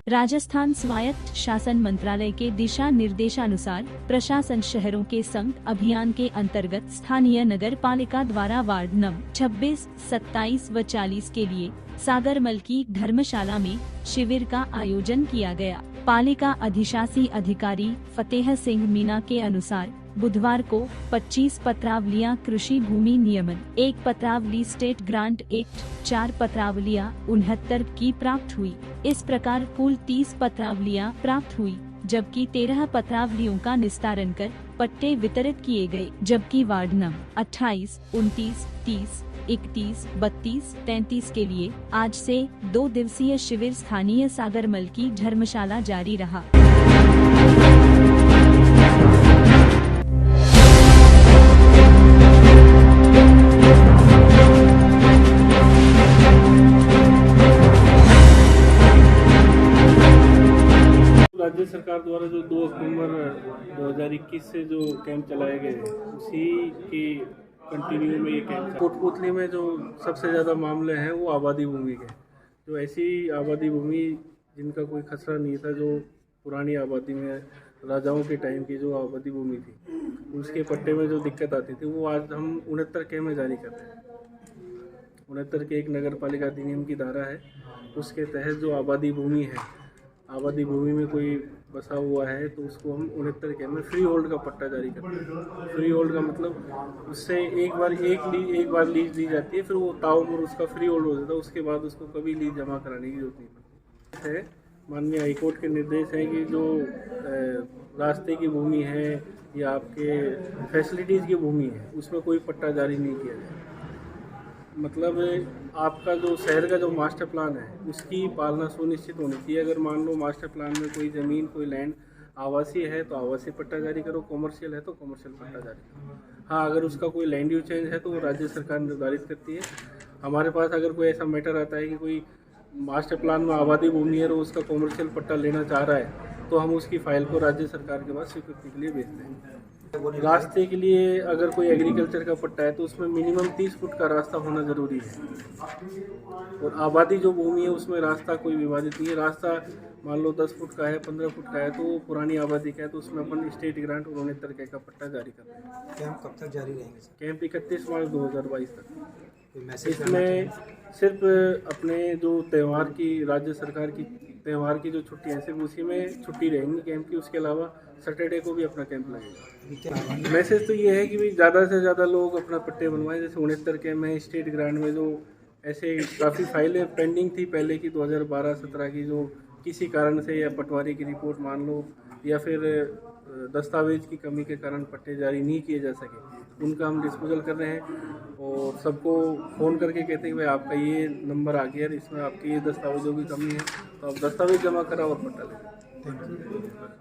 राजस्थान स्वायत्त शासन मंत्रालय के दिशा निर्देशानुसार प्रशासन शहरों के संग अभियान के अंतर्गत स्थानीय नगर पालिका द्वारा वार्ड नंबर 26, 27 व 40 के लिए सागरमल की धर्मशाला में शिविर का आयोजन किया गया। पालिका अधिशासी अधिकारी फतेह सिंह मीना के अनुसार बुधवार को 25 पत्रावलियां कृषि भूमि नियमन, 1 पत्रावली स्टेट ग्रांट एक्ट, 4 पत्रावलियां 69 की प्राप्त हुई। इस प्रकार कुल 30 पत्रावलियां प्राप्त हुई, जबकि 13 पत्रावलियों का निस्तारण कर पट्टे वितरित किए गए। जबकि वार्ड नंबर 28, 29, 30, 31, 32, 33 के लिए आज से 2 दिवसीय शिविर स्थानीय सागरमल की धर्मशाला जारी रहा। राज्य सरकार द्वारा जो 2 अक्टूबर 2021 से जो कैंप चलाए गए उसी की कंटिन्यू में ये कैंप कोटपुतली में जो सबसे ज़्यादा मामले हैं वो आबादी भूमि के। जो ऐसी आबादी भूमि जिनका कोई खसरा नहीं था, जो पुरानी आबादी में राजाओं के टाइम की जो आबादी भूमि थी, उसके पट्टे में जो दिक्कत आती थी वो आज हम 69 के में जारी कर रहे हैं। 69 के एक नगर पालिका अधिनियम की धारा है, उसके तहत जो आबादी भूमि है, आबादी भूमि में कोई बसा हुआ है तो उसको हम 69 के में फ्री होल्ड का पट्टा जारी करते हैं। फ्री होल्ड का मतलब उससे एक बार लीज दी जाती है, फिर वो ताउम्र उसका फ्री होल्ड हो जाता है, उसके बाद उसको कभी लीज जमा कराने की जरूरत नहीं पड़ती है। माननीय हाईकोर्ट के निर्देश हैं कि जो रास्ते की भूमि है या आपके फैसिलिटीज़ की भूमि है उसमें कोई पट्टा जारी नहीं किया जाए। मतलब आपका जो शहर का जो मास्टर प्लान है उसकी पालना सुनिश्चित होनी चाहिए। अगर मान लो मास्टर प्लान में कोई ज़मीन, कोई लैंड आवासीय है तो आवासीय पट्टा जारी करो, कॉमर्शियल है तो कॉमर्शियल पट्टा जारी करो। हाँ, अगर उसका कोई लैंड यूज चेंज है तो वो राज्य सरकार निर्धारित करती है। हमारे पास अगर कोई ऐसा मैटर आता है कि कोई मास्टर प्लान में आबादी भूमि है और उसका कॉमर्शियल पट्टा लेना चाह रहा है तो हम उसकी फाइल को राज्य सरकार के पास स्वीकृति के लिए भेजते हैं। रास्ते के लिए अगर कोई एग्रीकल्चर का पट्टा है तो उसमें मिनिमम 30 फुट का रास्ता होना ज़रूरी है। और आबादी जो भूमि है उसमें रास्ता कोई विवादित नहीं है। रास्ता मान लो 10 फुट का है, 15 फुट का है तो पुरानी आबादी का है तो उसमें अपन स्टेट ग्रांट और 69 का पट्टा जारी करते हैं। कैंप कब तक जारी रहेंगे? कैंप 31 मार्च 2022 तक। इसमें सिर्फ अपने जो त्यौहार की, राज्य सरकार की त्यौहार की जो छुट्टी है सिर्फ उसी में छुट्टी रहेंगी कैंप की। उसके अलावा सैटरडे को भी अपना कैंप लगेगा। मैसेज तो ये है कि भाई ज़्यादा से ज़्यादा लोग अपना पट्टे बनवाएं। जैसे 69 के में स्टेट ग्रांट में जो ऐसे काफ़ी फाइलें पेंडिंग थी पहले की 2012-17 की, जो किसी कारण से या पटवारी की रिपोर्ट मान लो या फिर दस्तावेज की कमी के कारण पट्टे जारी नहीं किए जा सके, उनका हम डिस्पोजल कर रहे हैं और सबको फ़ोन करके कहते हैं कि भाई आपका ये नंबर आ गया, इसमें आपके ये दस्तावेजों की कमी है तो आप दस्तावेज जमा कराओ और पट्टा लें।